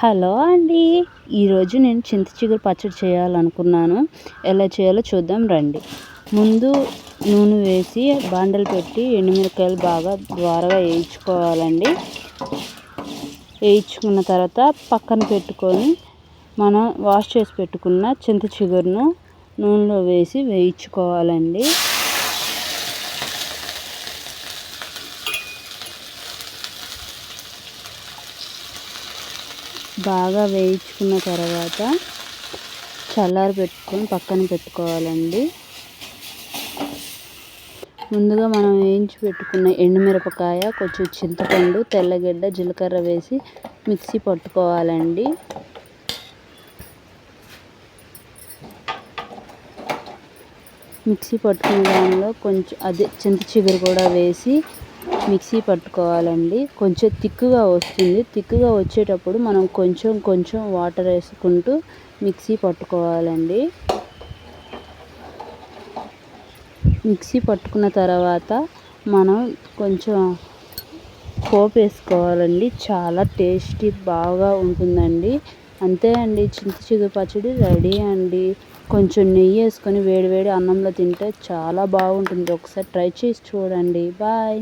Hello అండి. ఈరోజు నేను చింత చిగురు పచ్చడి చేయాలనుకున్నాను. ఎలా చేయాలో చూద్దాం రండి. ముందు నూనె వేసి బాండలు పెట్టి ఎండుమిరపకాయలు బాగా ద్వారగా వేయించుకోవాలండి. వేయించుకున్న తర్వాత పక్కన పెట్టుకొని మనం వాష్ చేసి పెట్టుకున్న చింత చిగురును నూనెలో వేసి వేయించుకోవాలండి. బాగా వేయించుకున్న తర్వాత చల్లారి పెట్టుకొని పక్కన పెట్టుకోవాలండి. ముందుగా మనం వేయించి పెట్టుకున్న ఎండుమిరపకాయ, కొంచెం చింతపండు, తెల్లగడ్డ, జీలకర్ర వేసి మిక్సీ పట్టుకోవాలండి. మిక్సీ పట్టుకున్న దానిలో కొంచెం చింత చిగురు కూడా వేసి మిక్సీ పట్టుకోవాలండి. కొంచెం తిక్కుగా వస్తుంది. తిక్కుగా వచ్చేటప్పుడు మనం కొంచెం వాటర్ వేసుకుంటూ మిక్సీ పట్టుకోవాలండి. మిక్సీ పట్టుకున్న తర్వాత మనం కొంచెం పోపు వేసుకోవాలండి. చాలా టేస్టీ బాగా ఉంటుందండి. అంతే అండి, చింత చిగురు పచ్చడి రెడీ అండి. కొంచెం నెయ్యి వేసుకొని వేడివేడి అన్నంలో తింటే చాలా బాగుంటుంది. ఒకసారి ట్రై చేసి చూడండి. బాయ్.